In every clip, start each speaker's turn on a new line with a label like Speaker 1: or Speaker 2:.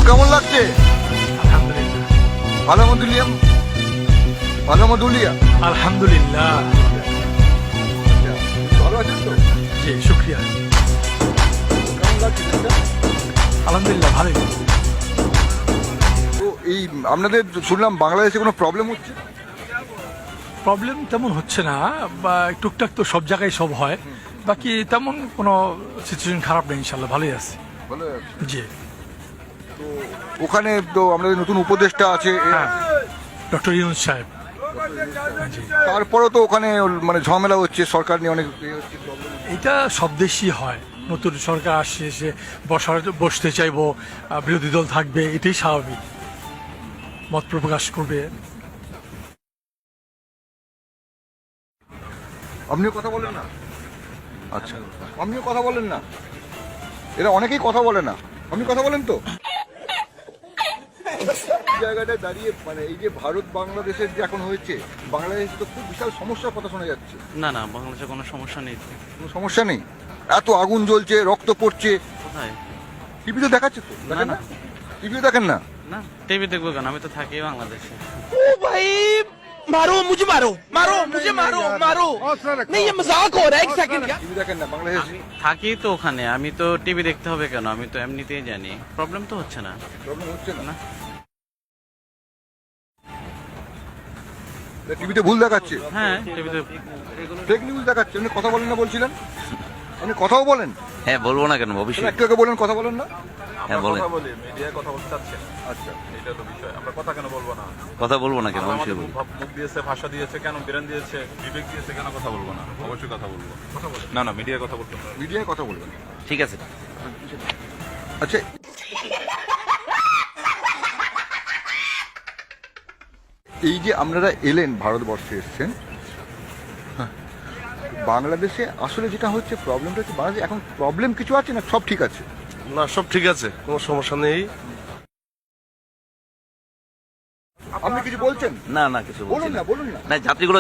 Speaker 1: কেমন লাগছে?
Speaker 2: আলহামদুলিল্লাহ।
Speaker 1: আলহামদুলিয়াম আলহামদুলিয়া
Speaker 2: আলহামদুলিল্লাহ।
Speaker 1: ভালো আছেন তো?
Speaker 2: জি শুক্রিয়া।
Speaker 1: কেমন লাগছে দেশটা?
Speaker 2: আলহামদুলিল্লাহ ভালোই।
Speaker 1: তো এই আপনাদের শুনলাম বাংলাদেশে কোনো প্রবলেম হচ্ছে?
Speaker 2: প্রবলেম তেমন হচ্ছে না, বা টুকটাক তো সব জায়গায় সব হয়, বাকি তেমন কোনো সিচুয়েশন খারাপ নেই, ইনশাল্লাহ ভালোই আছে।
Speaker 1: ভালো আছে।
Speaker 2: জি
Speaker 1: তো ওখানে তো আমাদের নতুন উপদেষ্টা আছে,
Speaker 2: হ্যাঁ, ডক্টর ইউনূস সাহেব। জি,
Speaker 1: তারপরেও তো ওখানে মানে ঝামেলা হচ্ছে, সরকার নিয়ে অনেক ইয়ে হচ্ছে, problem হচ্ছে।
Speaker 2: এটা সব দেশই হয়, নতুন সরকার আসছে, সে বসতে চাইবো, বিরোধী দল থাকবে, এটাই স্বাভাবিক, মত প্রকাশ করবে।
Speaker 1: আপনিও কথা বলেন না? আচ্ছা, আপনিও কথা বলেন না? এরা অনেকেই কথা বলে না, আপনি কথা বলেন তো? এই জায়গাটায় দাঁড়িয়ে মানে এই যে ভারত বাংলাদেশের যে এখন হয়েছে, বাংলাদেশে তো খুব বিশাল সমস্যার কথা শোনা যাচ্ছে।
Speaker 3: না না, বাংলাদেশে কোনো সমস্যা নেই তো।
Speaker 1: কোনো সমস্যা নেই? এত আগুন জ্বলছে, রক্ত পড়ছে,
Speaker 3: কোথায়?
Speaker 1: টিভিতে দেখাচ্ছে তো? দেখেন
Speaker 3: না,
Speaker 1: না? টিভিতে দেখেন না?
Speaker 3: না, টিভি দেখবো কেন? আমি তো থাকি বাংলাদেশে।
Speaker 4: ओ भाई मारो मुझे मारो मारो मुझे मारो मारो नहीं ये मजाक हो रहा है एक सेकंड क्या
Speaker 1: টিভি দেখেন না বাংলাদেশ?
Speaker 3: আমি থাকি তো ওখানে, আমি তো টিভি দেখতে হবে কেন? আমি তো এমনিতেই জানি, প্রবলেম তো হচ্ছে না।
Speaker 1: প্রবলেম হচ্ছে না?
Speaker 3: না।
Speaker 1: টিভিতে ভুল দেখাচ্ছে,
Speaker 3: হ্যাঁ, টিভিতে।
Speaker 1: ফেক নিউজ দেখাচ্ছে। আপনি কথা বলেন না বলছিলেন, আপনি কথাও বলেন?
Speaker 5: হ্যাঁ, বলবো না কেন,
Speaker 1: তাহলে
Speaker 5: অবশ্যই।
Speaker 1: একটু আগে বলেন কথা বলেন না।
Speaker 5: হ্যাঁ, বলেন।
Speaker 6: কথা বলি, মিডিয়ায় কথা বলতে চাচ্ছেন,
Speaker 1: আচ্ছা,
Speaker 6: এটা তো বিষয়। আমরা কথা কেন বলবো না?
Speaker 5: কথা বলবো না কেন,
Speaker 6: আল্লাহ
Speaker 5: অবশ্যই
Speaker 6: আমাদের
Speaker 5: বলবো।
Speaker 6: মুখ দিয়েছে, ভাষা দিয়েছে, কেন ব্রেন দিয়েছে, বিবেক দিয়েছে, কেন কথা বলবো না? অবশ্যই কথা বলবো। না না, মিডিয়ায় কথা বলতে হবে।
Speaker 1: মিডিয়ায় কথা বলবেন।
Speaker 5: ঠিক আছে।
Speaker 1: আচ্ছা, এই যে আপনারা এলেন, ভারতবর্ষে এসছেন, হ্যাঁ, বাংলাদেশে আসলে যেটা হচ্ছে প্রবলেমটা হচ্ছে, বাংলাদেশে এখন প্রবলেম কিছু আছে না সব ঠিক আছে?
Speaker 7: না, সব ঠিক আছে, কোনো সমস্যা নেই।
Speaker 1: আপনি কিছু বলছেন?
Speaker 5: না না, কিছু বলছি
Speaker 1: বলুন
Speaker 5: না।
Speaker 1: না, বলুন না।
Speaker 5: না, যাত্রীগুলো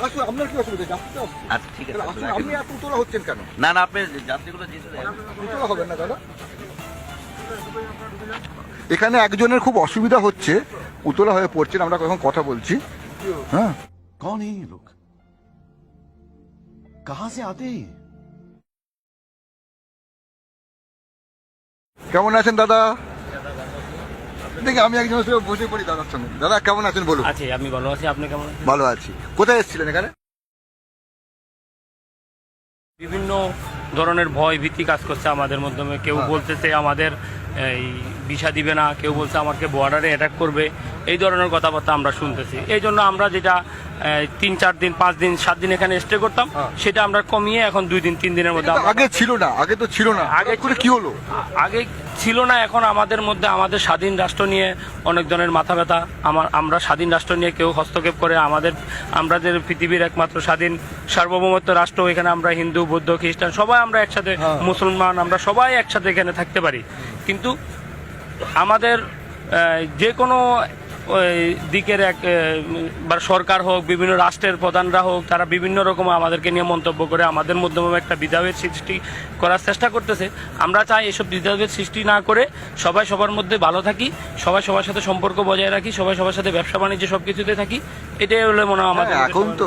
Speaker 1: আসলে আপনার কি অসুবিধা? যাত্রী তো আসছে।
Speaker 5: আচ্ছা, ঠিক আছে।
Speaker 1: তাহলে আসুন, আপনি এত উতলা হচ্ছেন কেন?
Speaker 5: না না, আপনি যাত্রীগুলো যেতে দেন।
Speaker 1: উতলা হবেন না দাদা। এখানে একজনের খুব অসুবিধা হচ্ছে, উতলা হয়ে পড়ছেন, আমরা এখন কথা বলছি। হ্যাঁ,
Speaker 8: कौन है ये लोग? कहां से आते हैं ये?
Speaker 1: কেমন আছেন দাদা? দেখি আমি একজনের সঙ্গে বসে পড়ি দাদার সঙ্গে। দাদা কেমন আছেন বলুন?
Speaker 9: আছি, আমি ভালো আছি। আপনি কেমন আছেন?
Speaker 1: ভালো আছি। কোথায় এসেছিলেন এখানে?
Speaker 9: বিভিন্ন ধরনের ভয় ভীতি কাজ করছে আমাদের মাধ্যমে। কেউ বলতেছে আমাদের এই ভিসা দিবে না, কেউ বলছে আমাকে বর্ডারে অ্যাটাক করবে, এই ধরনের কথাবার্তা আমরা শুনতেছি। এই জন্য আমরা যেটা 3-4 দিন 5 দিন 7 দিন এখানে স্টে করতাম, সেটা আমরা কমিয়ে এখন 2 দিন 3 দিনের মধ্যে।
Speaker 1: আগে ছিল না, আগে তো ছিল না, আগে করে কি হলো?
Speaker 9: আগে ছিল না, এখন আমাদের মধ্যে আমাদের স্বাধীন রাষ্ট্র নিয়ে অনেক ধরনের মাথা ব্যথা। আমরা স্বাধীন রাষ্ট্র নিয়ে কেউ হস্তক্ষেপ করে আমরা যে পৃথিবীর একমাত্র স্বাধীন সার্বভৌমত্ব রাষ্ট্র, এখানে আমরা হিন্দু বৌদ্ধ খ্রিস্টান সবাই আমরা একসাথে, মুসলমান আমরা সবাই একসাথে এখানে থাকতে পারি। কিন্তু আমাদের যে কোনো দিকের বা সরকার হোক, বিভিন্ন রাষ্ট্রের প্রধানরা হোক, তারা বিভিন্ন রকম আমাদেরকে নিয়ে মন্তব্য করে আমাদের মাধ্যমে একটা বিধাভেদ সৃষ্টি করার চেষ্টা করতেছে। আমরা চাই এসব বিধাভেদ সৃষ্টি না করে সবাই সবার মধ্যে ভালো থাকি, সবাই সবার সাথে সম্পর্ক বজায় রাখি, সবাই সবার সাথে ব্যবসা বাণিজ্য সব কিছুতে থাকি। এটাই হলো মনে হয় আমাদের।
Speaker 1: এখন তো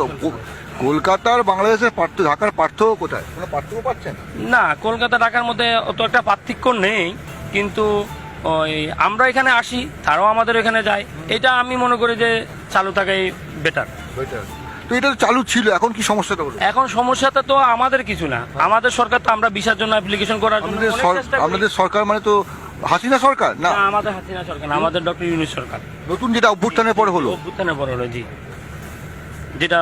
Speaker 1: কলকাতার বাংলাদেশের পার্থক্য, ঢাকার পার্থক্য কোথায়? কোনো পার্থক্য পাচ্ছেন?
Speaker 9: না, কলকাতা ঢাকার মধ্যে অত একটা পার্থক্য নেই, কিন্তু ওই আমরা এখানে আসি, তারাও আমাদের এখানে যায়। এটা আমি মনে করি যে চালু থাকাই বেটার।
Speaker 1: তো এটা তো চালু ছিল, এখন কি সমস্যাটা হলো?
Speaker 9: এখন সমস্যাটা তো আমাদের কিছু না, আমাদের সরকার তো আমরা ভিসার জন্য অ্যাপ্লিকেশন করার জন্য অনেক চেষ্টা করি।
Speaker 1: আমাদের সরকার মানে তো হাসিনা সরকার না?
Speaker 9: না, আমাদের হাসিনা সরকার না, আমাদের ডক্টর ইউনূস সরকার।
Speaker 1: নতুন যেটা অভ্যুত্থানের পরে হলো?
Speaker 9: অভ্যুত্থানের পর হলো, জি। যেটা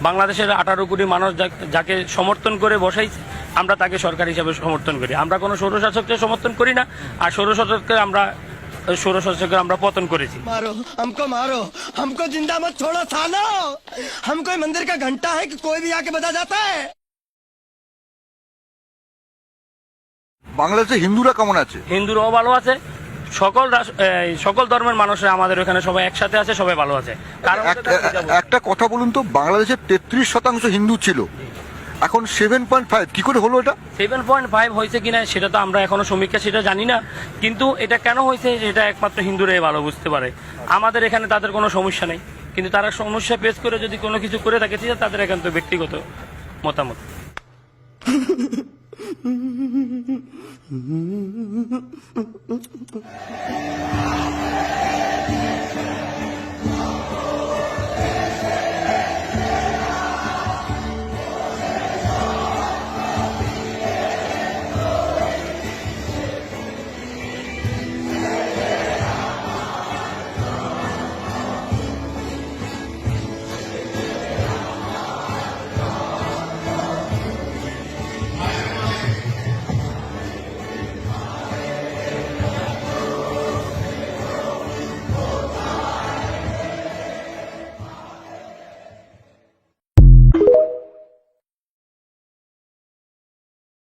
Speaker 9: বাংলাদেশের 18 কোটি মানুষ যাকে সমর্থন করে বসাইছে, আমরা তাকে সরকার হিসাবে সমর্থন করি। আমরা কোনো স্বৈরশাসককে সমর্থন করি না, আর স্বৈরশাসককে আমরা পতন করেছি।
Speaker 4: मारो हमको जिंदा मत छोड़ो सालो हम कोई मंदिर का घंटा है कि कोई भी आके बजा जाता है।
Speaker 1: বাংলাদেশে হিন্দুরা কেমন আছে?
Speaker 9: হিন্দুরাও ভালো আছে, সকল ধর্মের মানুষরা আমাদের এখানে সবাই একসাথে আছে, সবাই ভালো আছে। কারণ
Speaker 1: একটা কথা বলুন তো, বাংলাদেশের 33% হিন্দু ছিল, এখন 7.5 কি করে হলো এটা?
Speaker 9: 7.5 হয়েছে কিনা সেটা তো আমরা এখনো সমীক্ষা সেটা জানি না, কিন্তু এটা কেন হয়েছে সেটা একমাত্র হিন্দুরাই ভালো বুঝতে পারে। আমাদের এখানে তাদের কোনো সমস্যা নেই, কিন্তু তারা সমস্যা পেশ করে যদি কোনো কিছু করে থাকে সেটা তাদের একান্ত ব্যক্তিগত মতামত।